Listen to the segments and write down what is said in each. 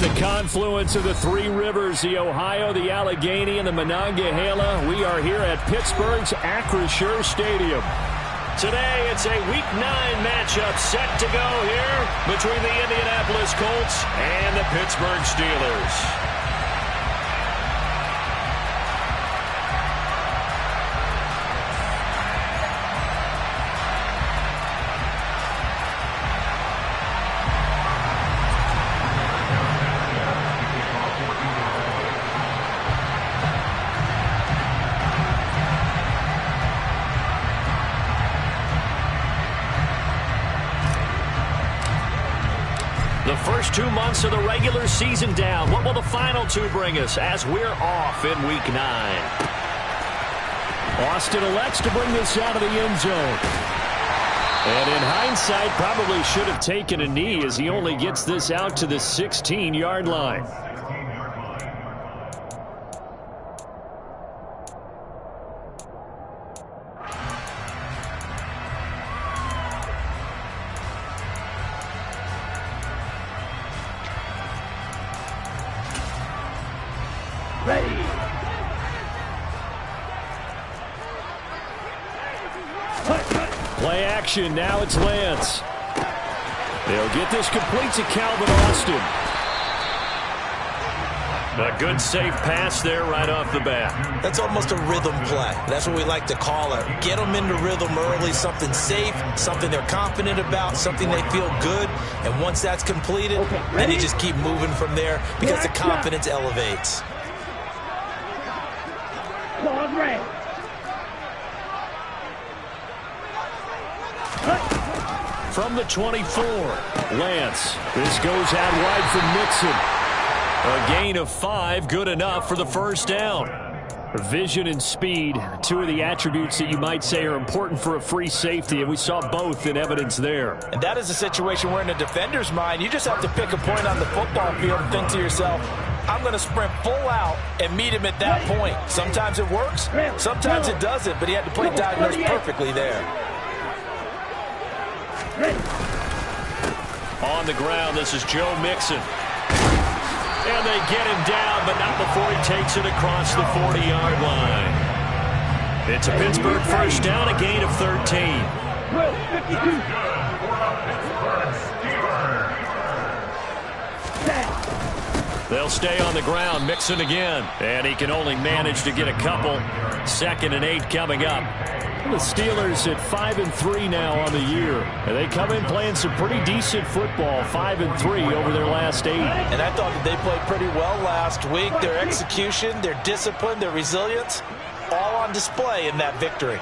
At the confluence of the three rivers, the Ohio, the Allegheny, and the Monongahela, we are here at Pittsburgh's Acrisure Stadium. Today, it's a Week 9 matchup set to go here between the Indianapolis Colts and the Pittsburgh Steelers. The first 2 months of the regular season down. What will the final 2 bring us as we're off in Week 9? Austin elects to bring this out of the end zone. And in hindsight, probably should have taken a knee as he only gets this out to the 16-yard line. Ready. Play action. Now it's Lance. They'll get this complete to Calvin Austin. A good safe pass there right off the bat. That's almost a rhythm play. That's what we like to call it. Get them into rhythm early, something safe, something they're confident about, something they feel good. And once that's completed, then you just keep moving from there because the confidence elevates. From the 24, Lance. This goes out wide for Mixon. A gain of 5, good enough for the first down. Vision and speed, 2 of the attributes that you might say are important for a free safety, and we saw both in evidence there. And that is a situation where in a defender's mind, you just have to pick a point on the football field and think to yourself, I'm going to sprint full out and meet him at that point. Sometimes it works, sometimes it doesn't, but he had to play diagnose perfectly there. On the ground, this is Joe Mixon. And they get him down, but not before he takes it across the 40-yard line. It's a Pittsburgh first down, a gain of 13. They'll stay on the ground. Mixon again. And he can only manage to get a couple. 2nd and 8 coming up. The Steelers at 5-3 now on the year. And they come in playing some pretty decent football. 5-3 over their last 8. And I thought that they played pretty well last week. Their execution, their discipline, their resilience, all on display in that victory.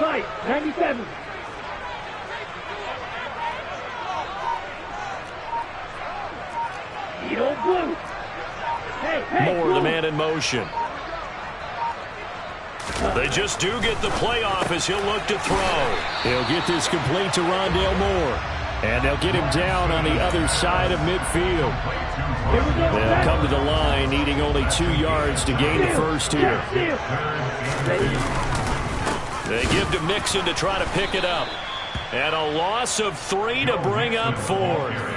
Right, 97. Blue. More the man in motion. They just do get the playoff as he'll look to throw. He'll get this complete to Rondale Moore. And they'll get him down on the other side of midfield. They'll come to the line, needing only 2 yards to gain the first here. They give to Mixon to try to pick it up. And a loss of 3 to bring up 4.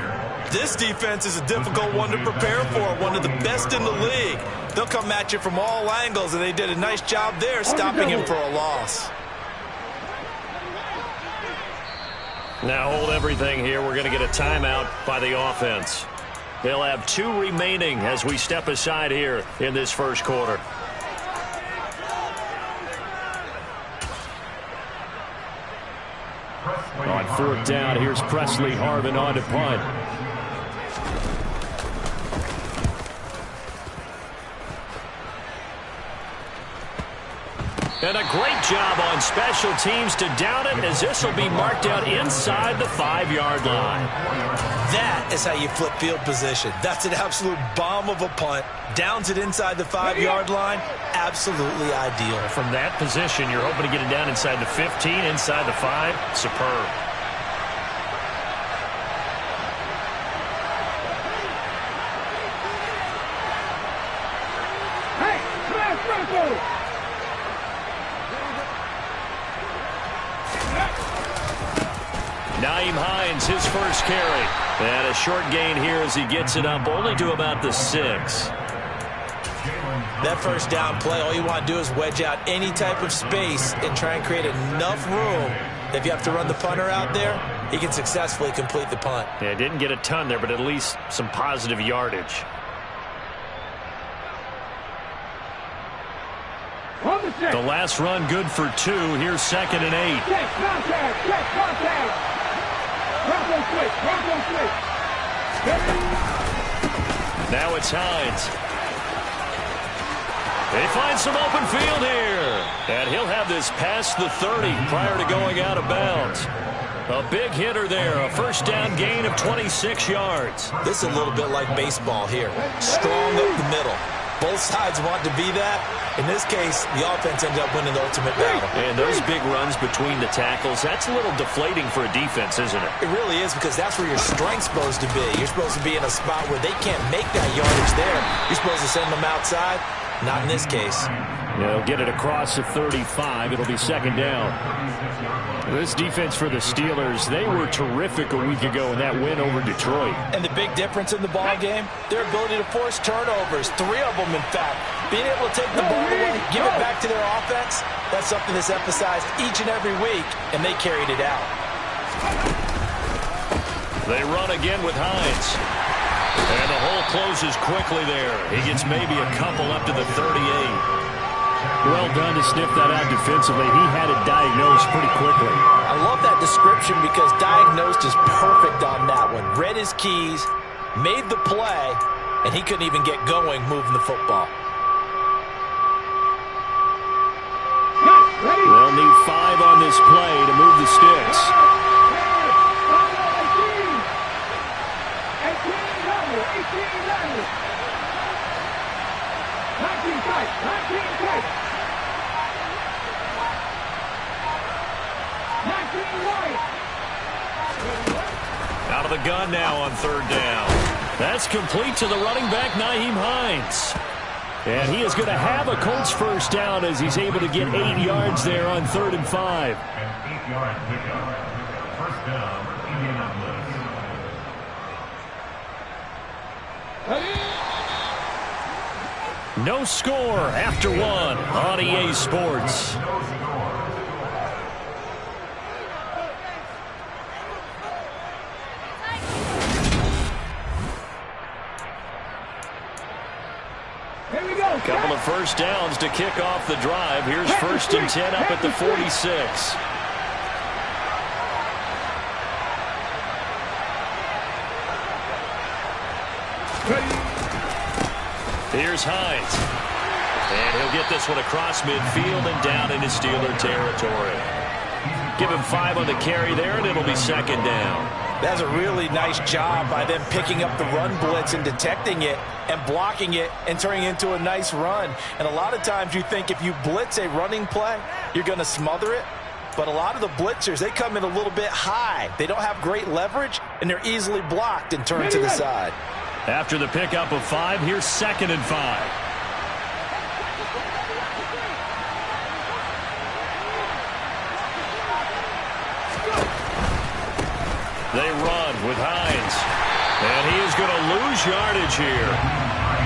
This defense is a difficult one to prepare for, one of the best in the league. They'll come at you from all angles, and they did a nice job there stopping him for a loss. Now hold everything here. We're going to get a timeout by the offense. They'll have 2 remaining as we step aside here in this first quarter. On 4th down, here's Presley Harvin on to punt. And a great job on special teams to down it, as this will be marked out inside the 5-yard line. That is how you flip field position. That's an absolute bomb of a punt. Downs it inside the 5-yard line. Absolutely ideal. From that position, you're hoping to get it down inside the 15, inside the 5. Superb. Nyheim Hines, his first carry. And a short gain here as he gets it up only to about the 6. That first down play, all you want to do is wedge out any type of space and try and create enough room. If you have to run the punter out there, he can successfully complete the punt. Yeah, didn't get a ton there, but at least some positive yardage. The last run good for 2. Here's 2nd and 8. Check contact. Check contact. Bronco switch. Bronco switch. Now it's Hines. He finds some open field here. And he'll have this past the 30 prior to going out of bounds. A big hitter there. A first down gain of 26 yards. This is a little bit like baseball here. Strong up the middle. Both sides want to be that. In this case, the offense ended up winning the ultimate battle. And those big runs between the tackles, that's a little deflating for a defense, isn't it? It really is, because that's where your strength's supposed to be. You're supposed to be in a spot where they can't make that yardage there. You're supposed to send them outside. Not in this case. They'll get it across the 35. It'll be 2nd down. This defense for the Steelers, they were terrific a week ago in that win over Detroit. And the big difference in the ball game, their ability to force turnovers, 3 of them in fact. Being able to take the ball away, give it back to their offense, that's something that's emphasized each and every week, and they carried it out. They run again with Hines. And the hole closes quickly there. He gets maybe a couple up to the 38. Well done to sniff that out defensively. He had it diagnosed pretty quickly. I love that description because diagnosed is perfect on that one. Read his keys, made the play, and he couldn't even get going moving the football. They'll need 5 on this play to move the sticks. Out of the gun now on 3rd down. That's complete to the running back, Nyheim Hines. And he is going to have a Colts first down as he's able to get 8 yards there on 3rd and 5. An 8-yard pickup. First down, Indianapolis. No score after 1 on EA Sports. Couple of first downs to kick off the drive. Here's 1st and 10 up at the 46. Here's Hines. And he'll get this one across midfield and down into Steeler territory. Give him 5 on the carry there, and it'll be 2nd down. That's a really nice job by them picking up the run blitz and detecting it and blocking it and turning it into a nice run. And a lot of times you think if you blitz a running play, you're going to smother it. But a lot of the blitzers, they come in a little bit high. They don't have great leverage, and they're easily blocked and turned to the side. After the pickup of 5, here's 2nd and 5. They run with Hines. And he is going to lose yardage here.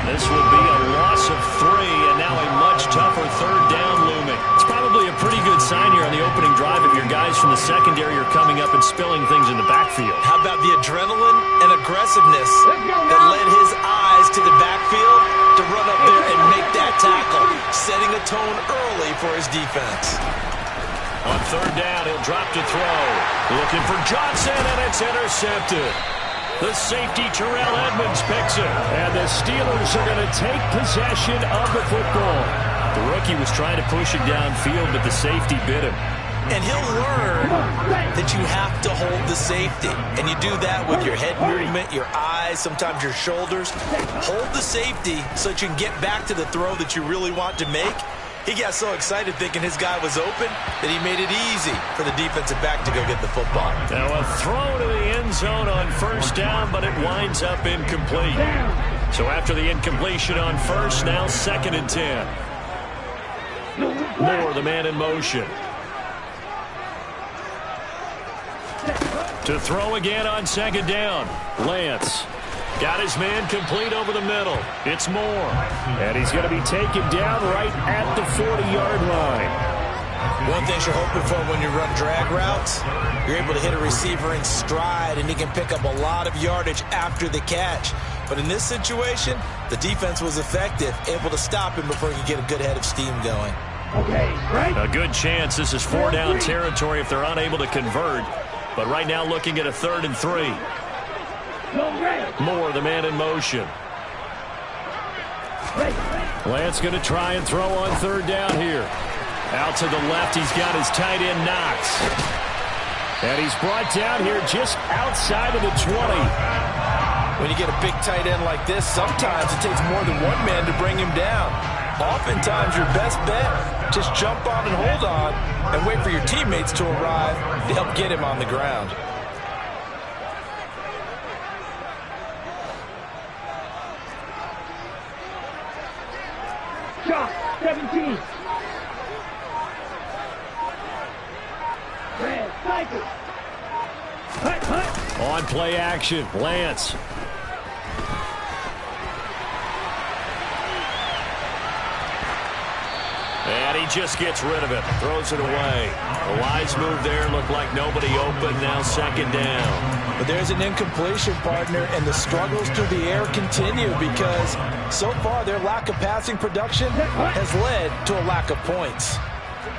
This will be a loss of 3, and now a much tougher 3rd down looming. It's probably a pretty good sign here on the opening drive if your guys from the secondary are coming up and spilling things in the backfield. How about the adrenaline and aggressiveness that led his eyes to the backfield to run up there and make that tackle, setting a tone early for his defense. On 3rd down, he'll drop to throw. Looking for Johnson, and it's intercepted. The safety, Terrell Edmonds, picks it. And the Steelers are going to take possession of the football. The rookie was trying to push it downfield, but the safety bit him. And he'll learn that you have to hold the safety. And you do that with your head movement, your eyes, sometimes your shoulders. Hold the safety so that you can get back to the throw that you really want to make. He got so excited thinking his guy was open that he made it easy for the defensive back to go get the football. Now a throw to the end zone on 1st down, but it winds up incomplete. So after the incompletion on 1st, now 2nd and 10. Moore, the man in motion. To throw again on second down. Lance got his man complete over the middle. It's Moore. And he's going to be taken down right at the 40-yard line. One thing you're hoping for when you run drag routes, you're able to hit a receiver in stride, and he can pick up a lot of yardage after the catch. But in this situation, the defense was effective, able to stop him before he could get a good head of steam going. Okay, right. A good chance this is 4-down territory if they're unable to convert. But right now looking at a 3rd and 3. Moore, the man in motion. Lance going to try and throw on 3rd down here. Out to the left, he's got his tight end Knox. And he's brought down here just outside of the 20. When you get a big tight end like this, sometimes it takes more than one man to bring him down. Oftentimes, your best bet, just jump on and hold on and wait for your teammates to arrive to help get him on the ground. Shot, 17. Red, cycle. Hut, hut. On play action, Lance. And he just gets rid of it. Throws it away. A wise move there. Looked like nobody open. Now 2nd down. But there's an incompletion, partner, and the struggles through the air continue because so far their lack of passing production has led to a lack of points.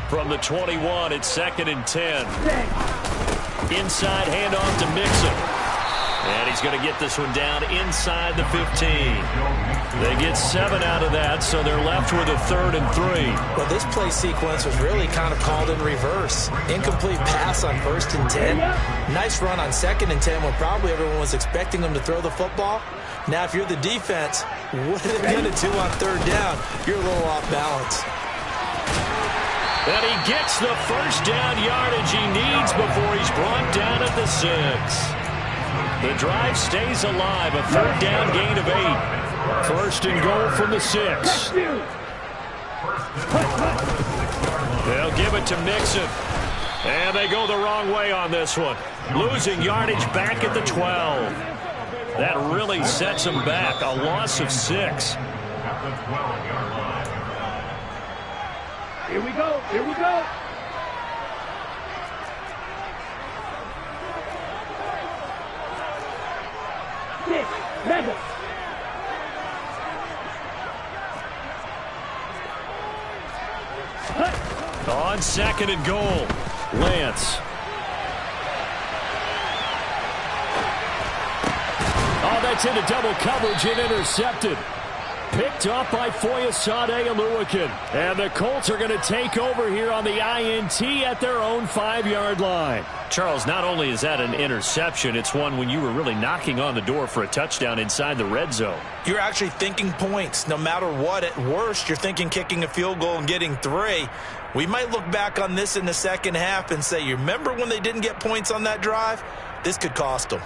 From the 21, it's 2nd and 10. Inside handoff to Mixon. And he's going to get this one down inside the 15. They get 7 out of that, so they're left with a 3rd and 3. Well, this play sequence was really kind of called in reverse. Incomplete pass on 1st and 10. Nice run on 2nd and 10 when probably everyone was expecting them to throw the football. Now, if you're the defense, what are they going to do on 3rd down? You're a little off balance. And he gets the 1st down yardage he needs before he's brought down at the 6. The drive stays alive. A 3rd down gain of 8. 1st and goal from the 6. They'll give it to Mixon. And they go the wrong way on this one. Losing yardage back at the 12. That really sets them back. A loss of 6. Here we go. Here we go. Six, seven. On 2nd and goal, Lance. Oh, that's into double coverage and intercepted. Picked up by Foyesade Aluakin. And the Colts are going to take over here on the INT at their own 5-yard line. Charles, not only is that an interception, it's one when you were really knocking on the door for a touchdown inside the red zone. You're actually thinking points. No matter what, at worst, you're thinking kicking a field goal and getting 3. We might look back on this in the second half and say, you remember when they didn't get points on that drive? This could cost them.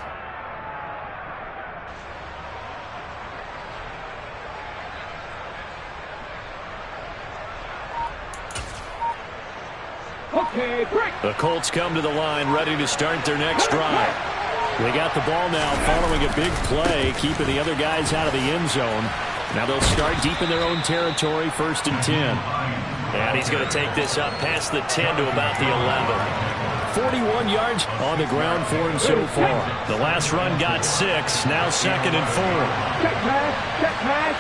Okay, break. The Colts come to the line ready to start their next drive. They got the ball now following a big play, keeping the other guys out of the end zone. Now they'll start deep in their own territory, 1st and 10. And he's going to take this up past the 10 to about the 11. 41 yards on the ground for him so far. The last run got 6, now 2nd and 4. Check pass, check pass.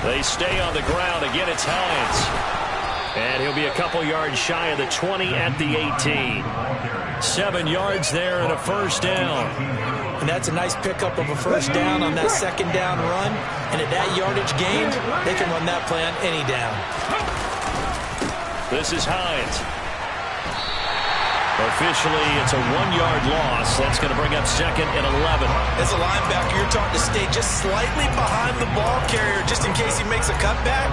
They stay on the ground. Again, it's Hines. And he'll be a couple yards shy of the 20 at the 18. 7 yards there and a 1st down. And that's a nice pickup of a 1st down on that 2nd down run. And at that yardage gained, they can run that play on any down. This is Hines. Officially, it's a 1-yard loss. That's going to bring up 2nd and 11. As a linebacker, you're taught to stay just slightly behind the ball carrier just in case he makes a cutback.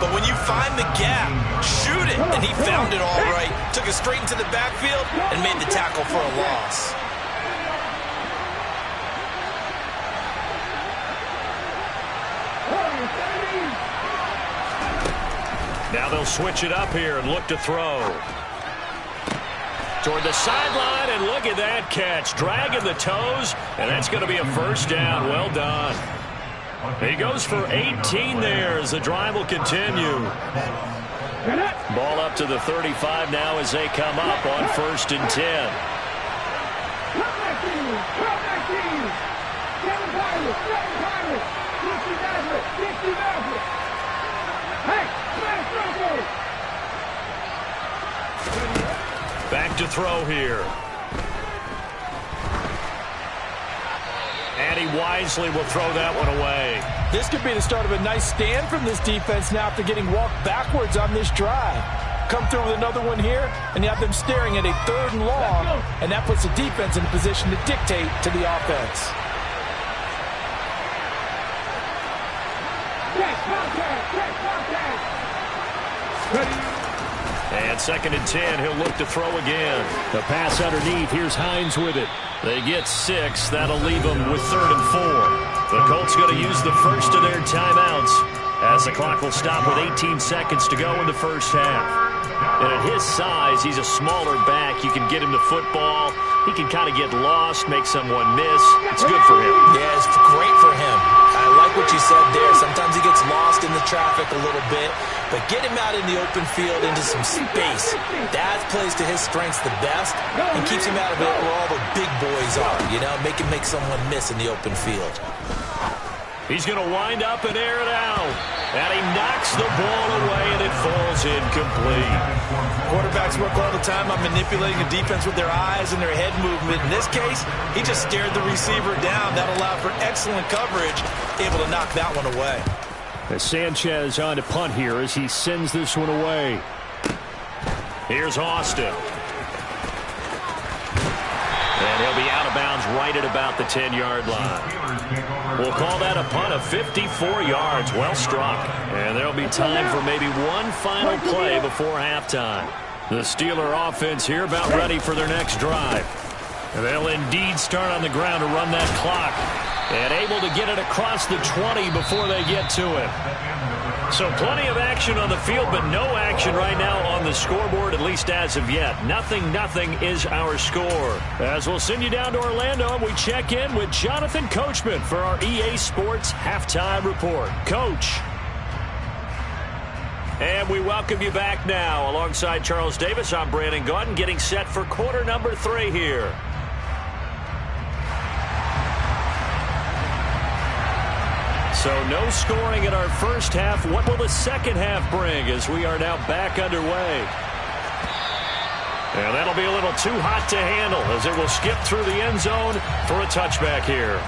But when you find the gap, shoot it. And he found it all right. Took it straight into the backfield and made the tackle for a loss. Now they'll switch it up here and look to throw. Toward the sideline, and look at that catch. Dragging the toes, and that's going to be a first down. Well done. He goes for 18 there as the drive will continue. Ball up to the 35 now as they come up on 1st and 10. Back to throw here. And he wisely will throw that one away. This could be the start of a nice stand from this defense now after getting walked backwards on this drive. Come through with another one here, and you have them staring at a 3rd and long, and that puts the defense in a position to dictate to the offense. And 2nd and 10, he'll look to throw again. The pass underneath, here's Hines with it. They get 6, that'll leave them with 3rd and 4. The Colts going to use the first of their timeouts as the clock will stop with 18 seconds to go in the first half. And at his size, he's a smaller back. You can get him the football. He can kind of get lost, make someone miss. It's good for him. Yeah, it's great for him. I like what you said there. Sometimes he gets lost in the traffic a little bit, but get him out in the open field into some space. That plays to his strengths the best and keeps him out of it where all the big boys are, you know, make him make someone miss in the open field. He's going to wind up and air it out. And he knocks the ball away, and it falls incomplete. Quarterbacks work all the time on manipulating the defense with their eyes and their head movement. In this case, he just stared the receiver down. That allowed for excellent coverage, able to knock that one away. As Sanchez on to punt here as he sends this one away. Here's Austin. And he'll be out of bounds right at about the 10-yard line. We'll call that a punt of 54 yards. Well struck. And there'll be time for maybe one final play before halftime. The Steeler offense here about ready for their next drive. They'll indeed start on the ground to run that clock. And able to get it across the 20 before they get to it. So plenty of action on the field, but no action right now on the scoreboard, at least as of yet. 0-0 is our score. As we'll send you down to Orlando, and we check in with Jonathan Coachman for our EA Sports Halftime Report. Coach. And we welcome you back now. Alongside Charles Davis, I'm Brandon Gaudin, getting set for quarter number 3 here. So no scoring in our first half. What will the second half bring as we are now back underway? And that'll be a little too hot to handle as it will skip through the end zone for a touchback here.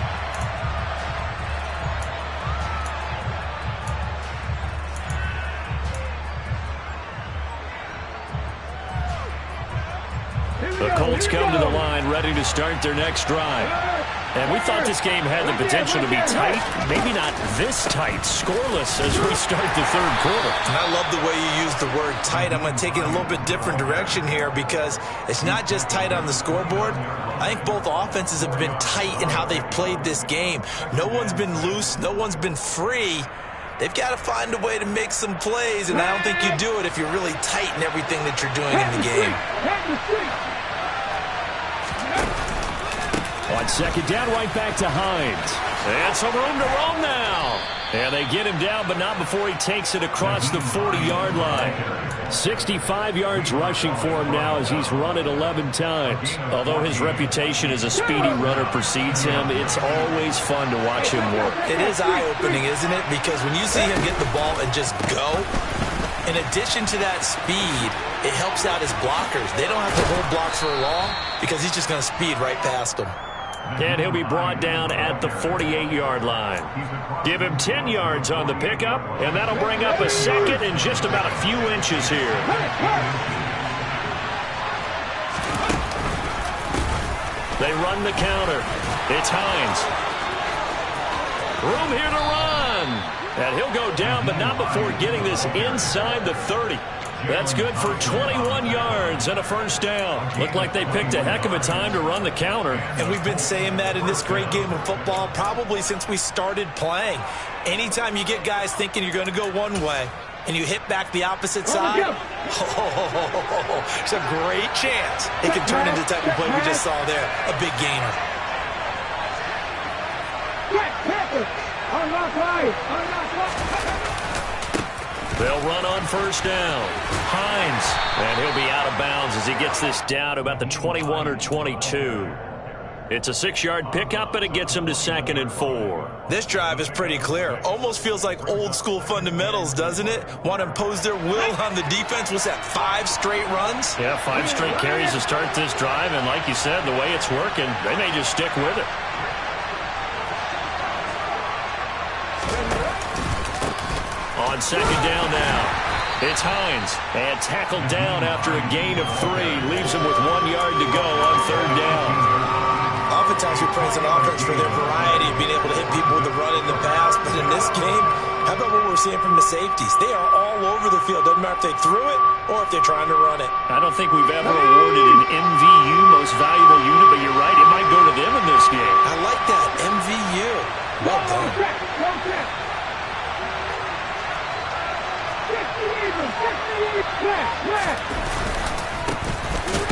The Colts come to the line ready to start their next drive. And we thought this game had the potential to be tight. Maybe not this tight, scoreless as we start the third quarter. And I love the way you use the word tight. I'm going to take it a little bit different direction here because it's not just tight on the scoreboard. I think both offenses have been tight in how they've played this game. No one's been loose. No one's been free. They've got to find a way to make some plays, and I don't think you do it if you're really tight in everything that you're doing in the game. On second down, right back to Hines. And some room to roam now. And they get him down, but not before he takes it across the 40-yard line. 65 yards rushing for him now as he's run it 11 times. Although his reputation as a speedy runner precedes him, it's always fun to watch him work. It is eye-opening, isn't it? Because when you see him get the ball and just go, in addition to that speed, it helps out his blockers. They don't have to hold blocks for long because he's just going to speed right past them. And he'll be brought down at the 48-yard line. Give him 10 yards on the pickup, and that'll bring up a second and just about a few inches here. They run the counter. It's Hines. Room here to run. And he'll go down, but not before getting this inside the 30. That's good for 21 yards and a first down. Looked like they picked a heck of a time to run the counter. And we've been saying that in this great game of football probably since we started playing. Anytime you get guys thinking you're going to go one way, and you hit back the opposite side, it's a great chance it can turn into the type of play we just saw there, a big gainer. They'll run on first down. Hines, and he'll be out of bounds as he gets this down to about the 21 or 22. It's a 6-yard pickup, and it gets him to 2nd and 4. This drive is pretty clear. Almost feels like old school fundamentals, doesn't it? Want to impose their will on the defense. What's that, 5 straight runs? Yeah, 5 straight carries to start this drive, and like you said, the way it's working, they may just stick with it. On 2nd down now, it's Hines, and tackled down after a gain of 3. Leaves him with 1 yard to go on 3rd down. Oftentimes we praise an offense for their variety of being able to hit people with the run and the pass, but in this game, how about what we're seeing from the safeties? They are all over the field. Doesn't matter if they threw it or if they're trying to run it. I don't think we've ever awarded an MVU, most valuable unit, but you're right, it might go to them in this game. I like that, MVU. Well done.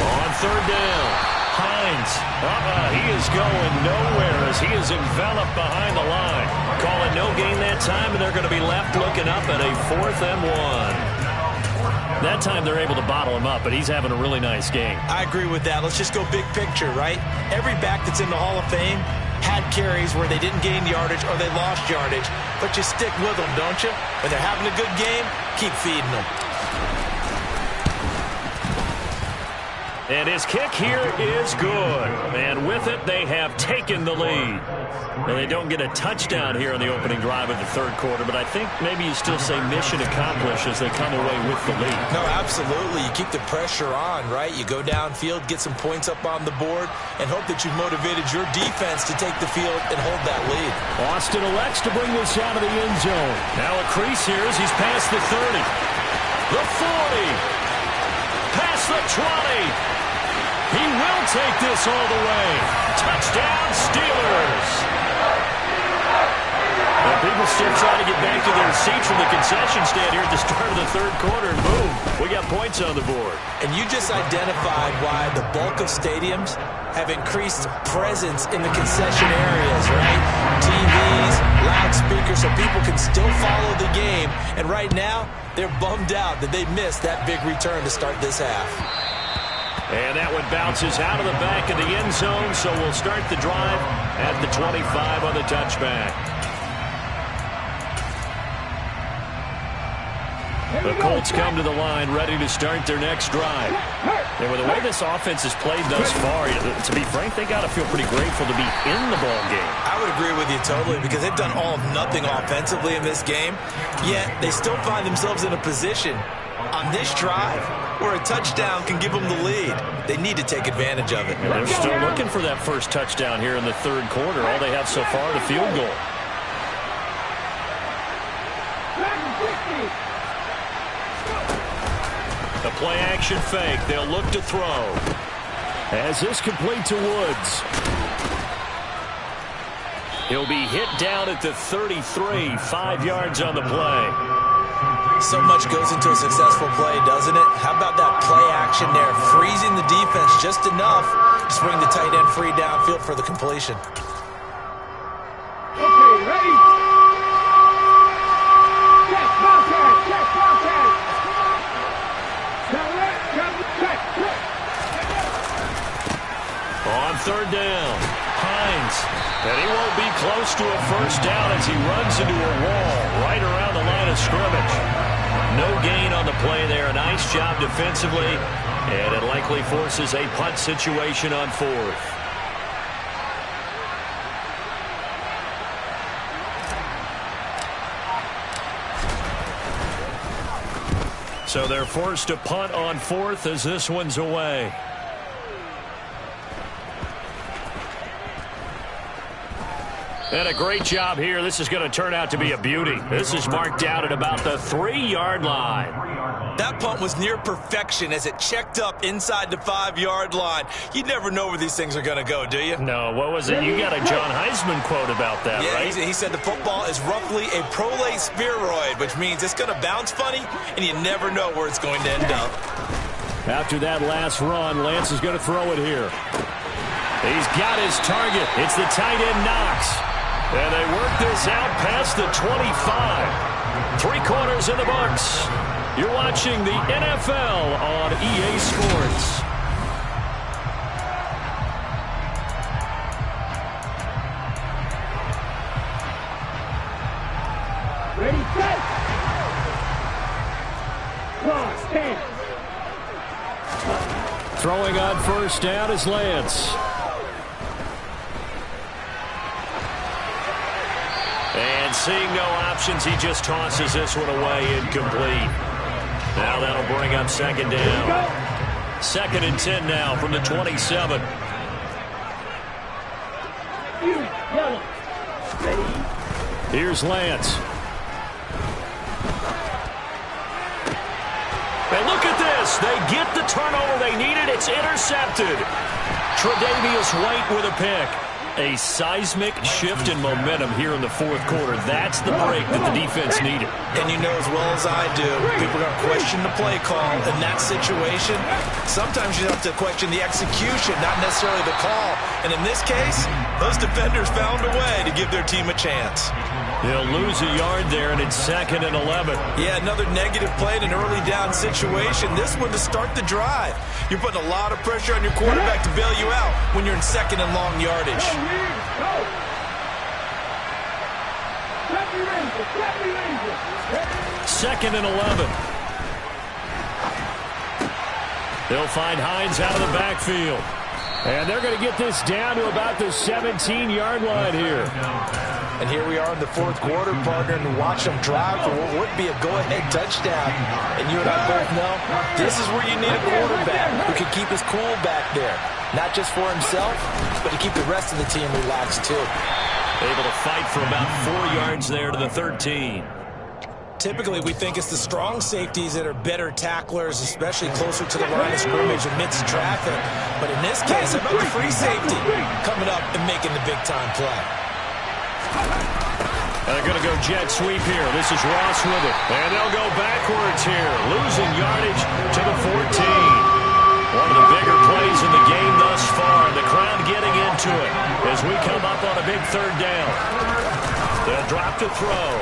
On 3rd down, Hines. He is going nowhere as he is enveloped behind the line. Calling no gain that time, and they're going to be left looking up at a 4th and 1. That time they're able to bottle him up, but he's having a really nice game. I agree with that. Let's just go big picture, right? Every back that's in the Hall of Fame had carries where they didn't gain yardage or they lost yardage, but you stick with them, don't you? When they're having a good game, keep feeding them. And his kick here is good. And with it, they have taken the lead. Now, they don't get a touchdown here on the opening drive of the 3rd quarter, but I think maybe you still say mission accomplished as they come away with the lead. No, absolutely. You keep the pressure on, right? You go downfield, get some points up on the board, and hope that you've motivated your defense to take the field and hold that lead. Austin elects to bring this out of the end zone. Now a crease here as he's past the 30. The 40. Past the 20. He will take this all the way. Touchdown, Steelers. And people still trying to get back to their seats from the concession stand here at the start of the 3rd quarter, and boom, we got points on the board. And you just identified why the bulk of stadiums have increased presence in the concession areas, right? TVs, loudspeakers, so people can still follow the game. And right now, they're bummed out that they missed that big return to start this half. And that one bounces out of the back of the end zone, so we'll start the drive at the 25 on the touchback. The Colts come to the line ready to start their next drive. And with the way this offense has played thus far, to be frank, they got to feel pretty grateful to be in the ball game. I would agree with you totally because they've done all of nothing offensively in this game, yet they still find themselves in a position on this drive where a touchdown can give them the lead. They need to take advantage of it. And they're still looking for that first touchdown here in the 3rd quarter. All they have so far is a field goal. The play-action fake. They'll look to throw. As this complete to Woods. He'll be hit down at the 33, 5 yards on the play. So much goes into a successful play, doesn't it? How about that play action there? Freezing the defense just enough to bring the tight end free downfield for the completion. Okay, ready? Check, contact, check, contact. Check. On 3rd down, Hines. And he won't be close to a first down as he runs into a wall right around the line of scrimmage. No gain on the play there. A nice job defensively, and it likely forces a punt situation on 4th. So they're forced to punt on 4th as this one's away. And a great job here. This is going to turn out to be a beauty. This is marked out at about the 3-yard line. That punt was near perfection as it checked up inside the 5-yard line. You never know where these things are going to go, do you? No, what was it? You got a John Heisman quote about that, yeah, right? He said the football is roughly a prolate spheroid, which means it's going to bounce funny, and you never know where it's going to end up. After that last run, Lance is going to throw it here. He's got his target. It's the tight end Knox. And they work this out past the 25. 3 quarters in the books. You're watching the NFL on EA Sports. Ready, set. Clock, 10. Throwing on first down is Lance. And seeing no options, he just tosses this one away, incomplete. Now that'll bring up second down. 2nd and 10 now from the 27. Yellow. Ready. Here's Lance. And look at this. They get the turnover they needed. It's intercepted. Tre'Davious White with a pick. A seismic shift in momentum here in the 4th quarter. That's the break that the defense needed. And you know as well as I do, people are going to question the play call in that situation. Sometimes you have to question the execution, not necessarily the call. And in this case, those defenders found a way to give their team a chance. They'll lose a yard there, and it's 2nd and 11. Yeah, another negative play in an early down situation. This one to start the drive. You're putting a lot of pressure on your quarterback to bail you out when you're in 2nd and long yardage. Go. 2nd and 11. They'll find Hines out of the backfield. And they're going to get this down to about the 17-yard line here. And here we are in the 4th quarter, partner, and watch them drive for what would be a go-ahead touchdown. And you and I both know this is where you need a quarterback who can keep his cool back there. Not just for himself, but to keep the rest of the team relaxed too. Able to fight for about 4 yards there to the 13. Typically, we think it's the strong safeties that are better tacklers, especially closer to the line of scrimmage amidst traffic. But in this case, how about the free safety coming up and making the big-time play? And they're going to go jet sweep here. This is Ross with it. And they'll go backwards here, losing yardage to the 14. One of the bigger plays in the game thus far. The crowd getting into it as we come up on a big 3rd down. They'll drop to throw.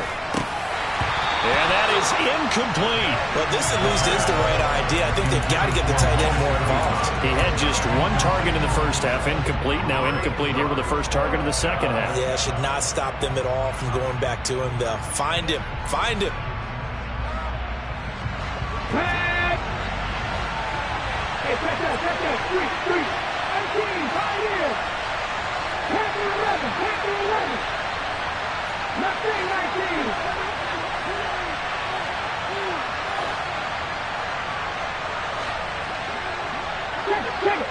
And that is incomplete. Well, this at least is the right idea. I think they've got to get the tight end more involved. He had just 1 target in the first half, incomplete. Now incomplete here with the first target in the second half. Yeah, should not stop them at all from going back to him. They'll find him. Find him. Hey, check that. 3. 18, 5 years. 11. Nothing 19. Check it.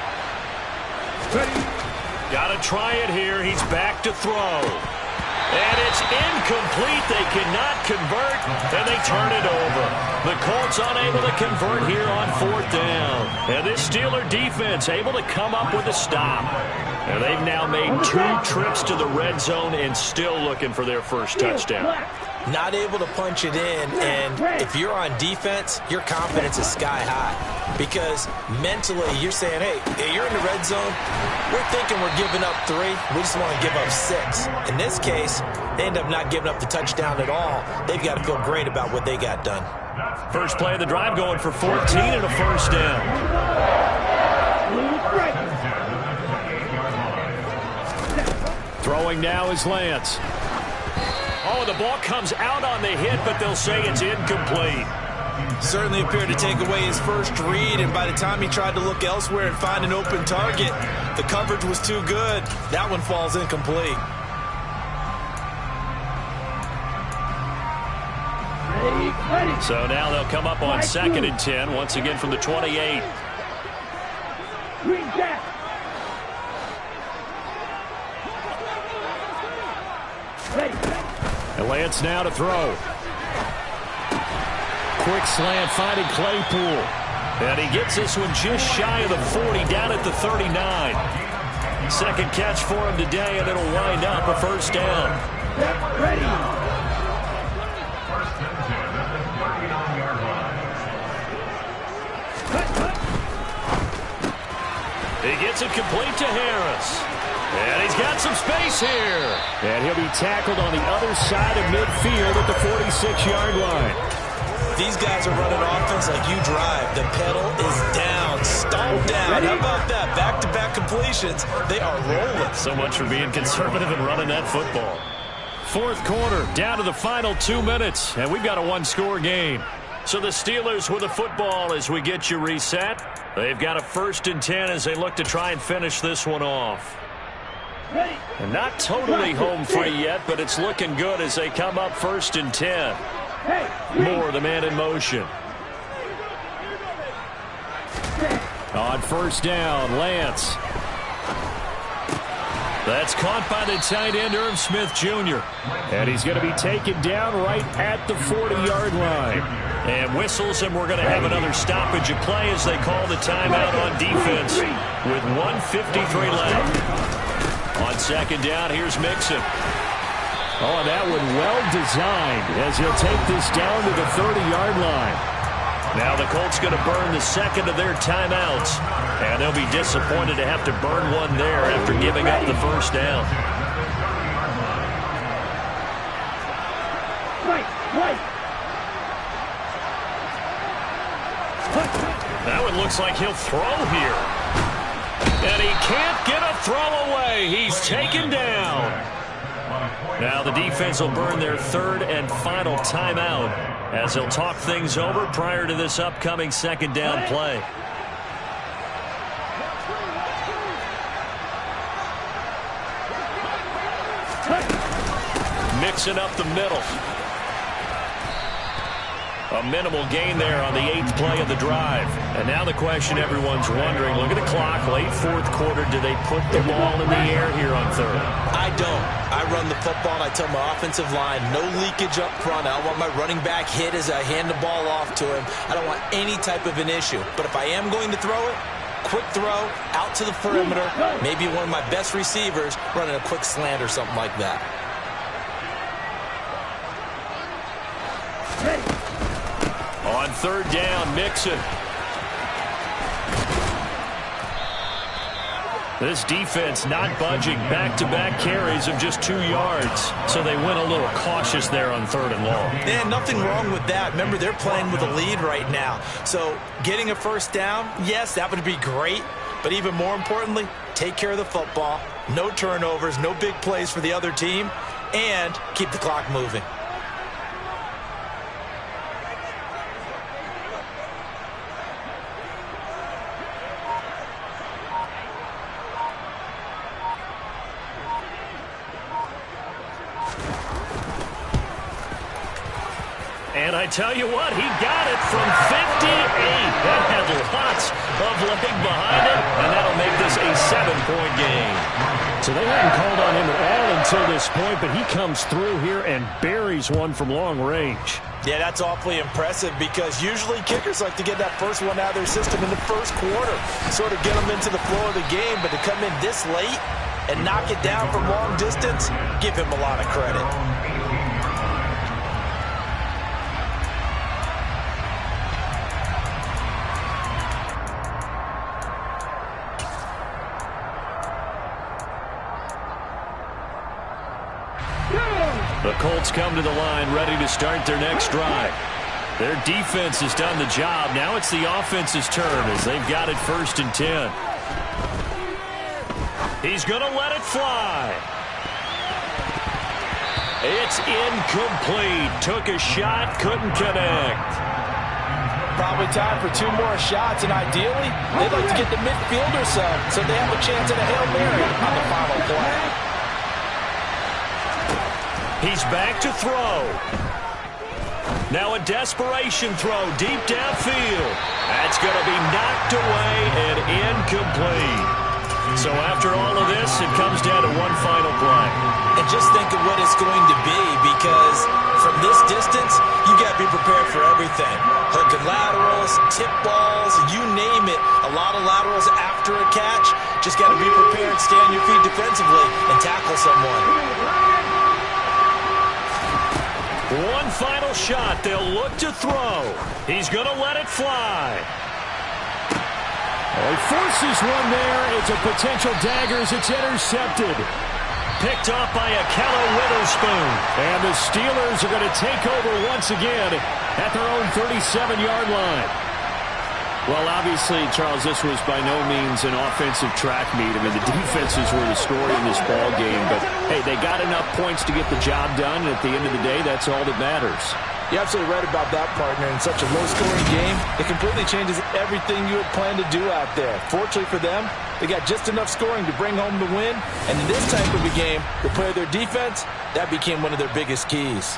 Ready. Got to try it here. He's back to throw. And it's incomplete. They cannot convert, and they turn it over. The Colts unable to convert here on 4th down. And this Steeler defense able to come up with a stop. And they've now made 2 trips to the red zone and still looking for their first touchdown. Not able to punch it in, and if you're on defense, your confidence is sky high. Because mentally, you're saying, hey, you're in the red zone. We're thinking we're giving up 3. We just want to give up 6. In this case, they end up not giving up the touchdown at all. They've got to feel great about what they got done. First play of the drive going for 14 and a first down. Throwing now is Lance. Oh, the ball comes out on the hit, but they'll say it's incomplete. Certainly appeared to take away his first read, and by the time he tried to look elsewhere and find an open target, the coverage was too good. That one falls incomplete. So now they'll come up on 2nd and 10, once again from the 28. And Lance now to throw. Quick slant finding Claypool. And he gets this one just shy of the 40, down at the 39. Second catch for him today, and it'll wind up a first down. Ready. First and 10 at the 39-yard line. He gets it complete to Harris. And he's got some space here. And he'll be tackled on the other side of midfield at the 46-yard line. These guys are running offense like you drive. The pedal is down, stomped down. How about that? Back-to-back completions. They are rolling. So much for being conservative and running that football. Fourth quarter, down to the final 2 minutes, and we've got a one-score game. So the Steelers with the football as we get you reset. They've got a 1st and 10 as they look to try and finish this one off. And not totally home free yet, but it's looking good as they come up 1st and 10. Moore, the man in motion. On first down, Lance. That's caught by the tight end, Irv Smith Jr. And he's going to be taken down right at the 40-yard line. And whistles, and we're going to have another stoppage of play as they call the timeout on defense with 1:53 left. On second down, here's Mixon. Oh, that one well designed as he'll take this down to the 30-yard line. Now the Colts going to burn the second of their timeouts, and they'll be disappointed to have to burn one there after giving up the first down. That one looks like he'll throw here. And he can't get a throw away. He's taken down. Now the defense will burn their third and final timeout as they'll talk things over prior to this upcoming second down play. Mixing up the middle. A minimal gain there on the 8th play of the drive. And now the question everyone's wondering, look at the clock, late fourth quarter, do they put the ball in the air here on third? I don't. I run the football, and I tell my offensive line, no leakage up front. I don't want my running back hit as I hand the ball off to him. I don't want any type of an issue. But if I am going to throw it, quick throw, out to the perimeter, maybe one of my best receivers running a quick slant or something like that. On third down, Mixon. This defense not budging. Back-to-back carries of just 2 yards. So they went a little cautious there on third and long. Man, nothing wrong with that. Remember, they're playing with a lead right now. So getting a first down, yes, that would be great. But even more importantly, take care of the football. No turnovers, no big plays for the other team, and keep the clock moving. And I tell you what, he got it from 58. That had lots of leg behind it, and that'll make this a 7-point game. So they hadn't called on him at all until this point, but he comes through here and buries one from long range. Yeah, that's awfully impressive because usually kickers like to get that first one out of their system in the first quarter, sort of get them into the flow of the game, but to come in this late and knock it down from long distance, give him a lot of credit. The Colts come to the line ready to start their next drive. Their defense has done the job. Now it's the offense's turn as they've got it 1st and 10. He's going to let it fly. It's incomplete. Took a shot, couldn't connect. Probably time for 2 more shots, and ideally, they'd like to get the midfield or so they have a chance at a Hail Mary on the final play. He's back to throw. Now a desperation throw deep downfield. That's going to be knocked away and incomplete. So after all of this, it comes down to one final play. And just think of what it's going to be, because from this distance, you got to be prepared for everything. Hook and laterals, tip balls, you name it. A lot of laterals after a catch. Just got to be prepared, stay on your feet defensively, and tackle someone. One final shot. They'll look to throw. He's going to let it fly. Oh, he forces one there. It's a potential dagger as it's intercepted. Picked off by Akello Witherspoon. And the Steelers are going to take over once again at their own 37-yard line. Well, obviously, Charles, this was by no means an offensive track meet. I mean, the defenses were the story in this ball game. But, hey, they got enough points to get the job done. And at the end of the day, that's all that matters. You're absolutely right about that, partner. In such a low-scoring game, it completely changes everything you had planned to do out there. Fortunately for them, they got just enough scoring to bring home the win. And in this type of a game, to play their defense, that became one of their biggest keys.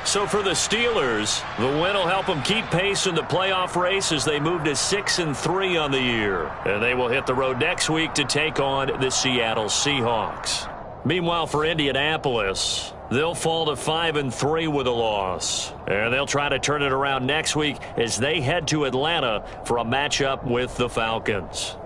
So for the Steelers, the win will help them keep pace in the playoff race as they move to 6-3 on the year. And they will hit the road next week to take on the Seattle Seahawks. Meanwhile, for Indianapolis, they'll fall to 5-3 with a loss. And they'll try to turn it around next week as they head to Atlanta for a matchup with the Falcons.